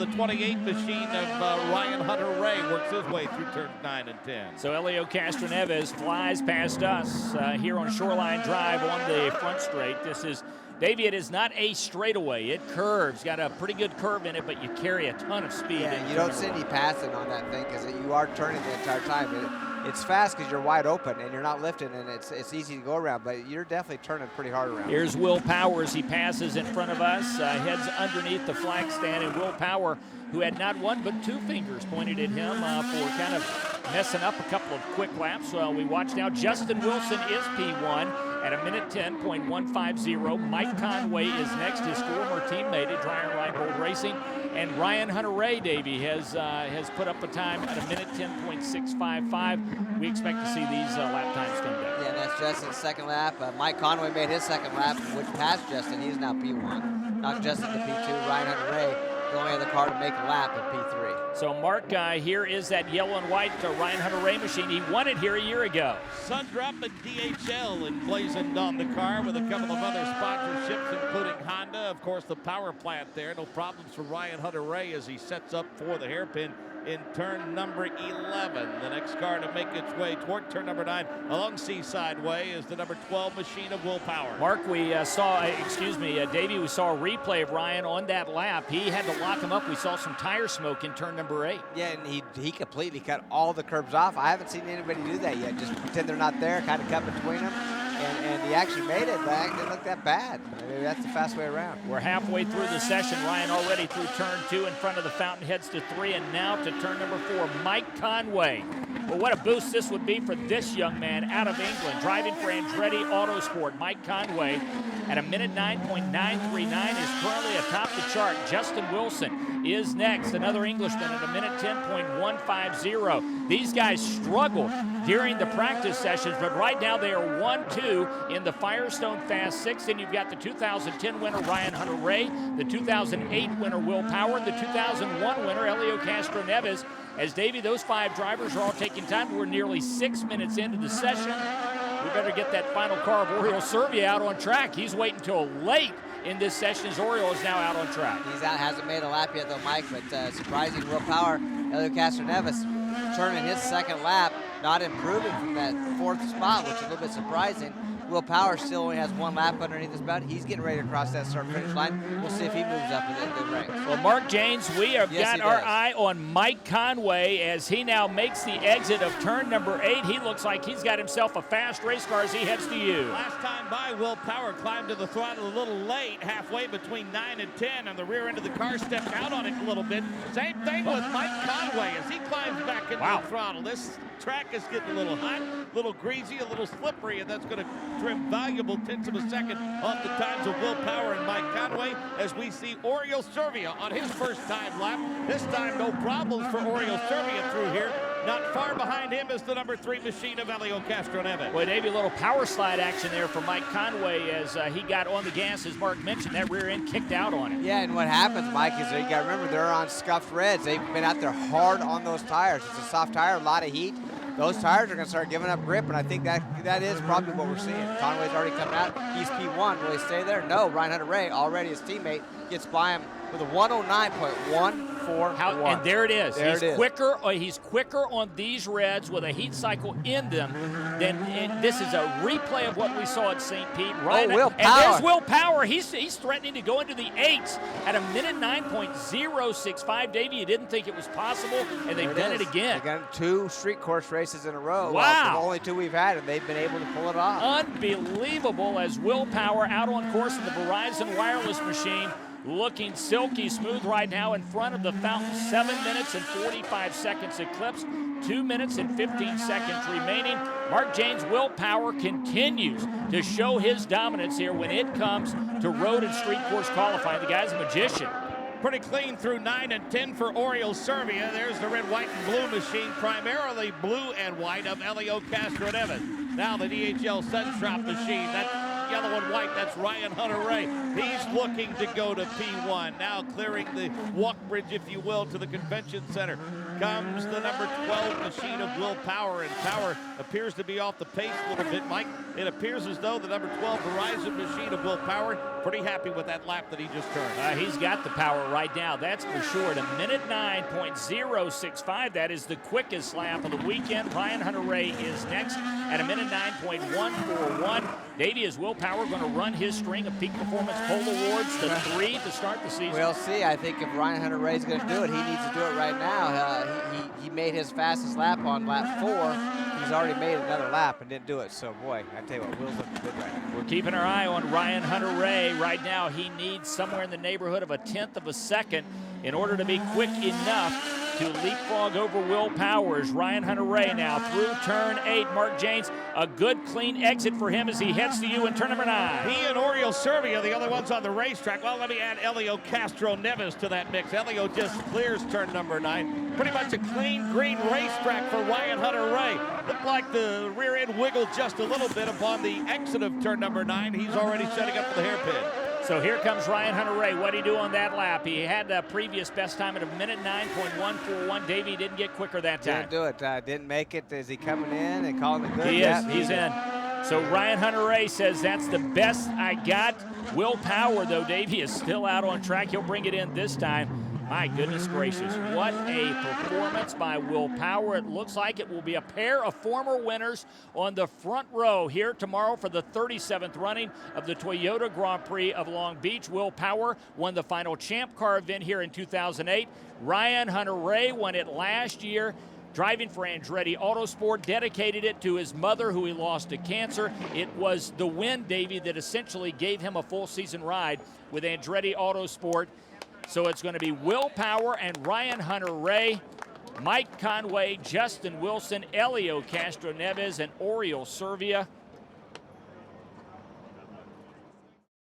the 28 machine of Ryan Hunter-Reay works his way through turns 9 and 10. So Elio Castroneves flies past us here on Shoreline Drive on the front straight. This is, Davey, it is not a straightaway. It curves, got a pretty good curve in it, but you carry a ton of speed. Yeah, you don't see any passing on that thing because you are turning the entire time. It's fast because you're wide open and you're not lifting, and it's easy to go around, but you're definitely turning pretty hard around. Here's Will Powers. He passes in front of us, heads underneath the flag stand, and Will Power, who had not one but two fingers pointed at him for kind of messing up a couple of quick laps. We watch now. Justin Wilson is P1 at 1:10.150. Mike Conway is next, his former teammate at Dreyer Reinbold Racing. And Ryan Hunter-Reay, Davey, has put up a time at 1:10.655. We expect to see these lap times come down. Yeah, that's Justin's second lap. Mike Conway made his second lap, which passed Justin. He's now P1. Knocked Justin to P2. Ryan Hunter-Reay, the only other car to make a lap at P3. So Mark, here is that yellow and white Ryan Hunter-Reay machine. He won it here a year ago. Sundrop and DHL emblazoned on the car with a couple of other sponsorships, including Honda. Of course, the power plant there. No problems for Ryan Hunter-Reay as he sets up for the hairpin in turn number 11. The next car to make its way toward turn number 9 along Seaside Way is the number 12 machine of Will Power. Mark, we saw, Davey, we saw a replay of Ryan on that lap. He had to lock him up. We saw some tire smoke in turn number 8. Yeah, and he completely cut all the curbs off. I haven't seen anybody do that yet. Just pretend they're not there, kind of cut between them. And he actually made it, but it didn't look that bad. Maybe that's the fast way around. We're halfway through the session. Ryan already through turn 2 in front of the fountain, heads to 3, and now to turn number 4, Mike Conway. Well, what a boost this would be for this young man out of England, driving for Andretti Autosport. Mike Conway at 1:09.939 is currently atop the chart. Justin Wilson is next, another Englishman at 1:10.150. These guys struggled during the practice sessions, but right now they are 1-2 in the Firestone Fast 6. And you've got the 2010 winner Ryan Hunter-Reay, the 2008 winner Will Power, the 2001 winner Elio Castroneves. As Davey, those 5 drivers are all taking time. We're nearly 6 minutes into the session. We better get that final car of Oriol Servia out on track. He's waiting until late in this session as Oriol is now out on track. He's out, hasn't made a lap yet though, Mike, but surprising Will Power, Elio Castroneves turning his second lap, not improving from that 4th spot, which is a little bit surprising. Will Power still only has 1 lap underneath his belt. He's getting ready to cross that start-finish line. We'll see if he moves up in the ranks. Well, Mark James, we have got our eye on Mike Conway as he now makes the exit of turn number 8. He looks like he's got himself a fast race car as he heads to you. Last time by, Will Power climbed to the throttle a little late, halfway between 9 and 10, and the rear end of the car stepped out on it a little bit. Same thing with Mike Conway as he climbs back into the throttle. This track is getting a little hot, a little greasy, a little slippery, and that's going to trim valuable tenths of a second off the times of Will Power and Mike Conway as we see Oriol Servia on his first time lap. This time no problems for Oriol Servia through here. Not far behind him is the number 3 machine of Elio Castroneves. Well, maybe a little power slide action there for Mike Conway as he got on the gas, as Mark mentioned. That rear end kicked out on it. Yeah, and what happens, Mike, is you got to remember they're on scuffed reds. They've been out there hard on those tires. It's a soft tire, a lot of heat. Those tires are going to start giving up grip, and I think that is probably what we're seeing. Conway's already coming out. He's P1. Will he stay there? No. Ryan Hunter-Reay, already his teammate, gets by him with a 109.141. And there it is. He's quicker on these reds with a heat cycle in them than this is a replay of what we saw at St. Pete. Will Power. And there's Will Power. He's threatening to go into the 8s at 1:09.065. Davey, you didn't think it was possible, and they've done it again. They've got 2 street course races in a row. Wow. The only 2 we've had, and they've been able to pull it off. Unbelievable as Will Power out on course in the Verizon wireless machine. Looking silky smooth right now in front of the fountain. 7 minutes and 45 seconds eclipsed. 2 minutes and 15 seconds remaining. Mark James, Will Power continues to show his dominance here when it comes to road and street course qualifying. The guy's a magician. Pretty clean through 9 and 10 for Oriol Servia. There's the red, white, and blue machine, primarily blue and white of Elio Castroneves. Now the DHL Sunstrop machine. That yellow and white. That's Ryan Hunter-Reay. He's looking to go to P1. Now clearing the walk bridge, if you will, to the convention center. Comes the number 12 machine of Will Power, and Power appears to be off the pace a little bit, Mike. It appears as though the number 12 Verizon machine of Will Power, pretty happy with that lap that he just turned. He's got the power right now, that's for sure. At a minute 9.065, that is the quickest lap of the weekend. Ryan Hunter-Reay is next at a minute 9.141. Davey, is Will Power going to run his string of peak performance pole awards to 3 to start the season? We'll see. I think if Ryan Hunter-Reay is going to do it, he needs to do it right now. He made his fastest lap on lap 4. He's already made another lap and didn't do it. So, boy, I tell you what, Will's looking good right now. We're keeping our eye on Ryan Hunter-Reay. Right now, he needs somewhere in the neighborhood of a 1/10 of a second in order to be quick enough to leapfrog over Will Powers. Ryan Hunter-Reay now through turn 8. Mark Janes, a good, clean exit for him as he heads to you in turn number 9. He and Oriol Servia, the other ones on the racetrack. Well, let me add Elio Castro Neves to that mix. Elio just clears turn number 9. Pretty much a clean green racetrack for Ryan Hunter-Reay. Looked like the rear end wiggled just a little bit upon the exit of turn number 9. He's already setting up for the hairpin. So here comes Ryan Hunter-Reay. What did he do on that lap? He had a previous best time at a minute 9.141. Davey didn't get quicker that time. Didn't do it. Didn't make it. Is he coming in and calling it good? He is. He's in. So Ryan Hunter-Reay says that's the best I got. Will Power, though, Davey, is still out on track. He'll bring it in this time. My goodness gracious, what a performance by Will Power. It looks like it will be a pair of former winners on the front row here tomorrow for the 37th running of the Toyota Grand Prix of Long Beach. Will Power won the final Champ Car event here in 2008. Ryan Hunter-Reay won it last year. Driving for Andretti Autosport, dedicated it to his mother who he lost to cancer. It was the win, Davey, that essentially gave him a full season ride with Andretti Autosport. So it's going to be Will Power and Ryan Hunter-Reay, Mike Conway, Justin Wilson, Elio Castro Neves, and Oriol Servia.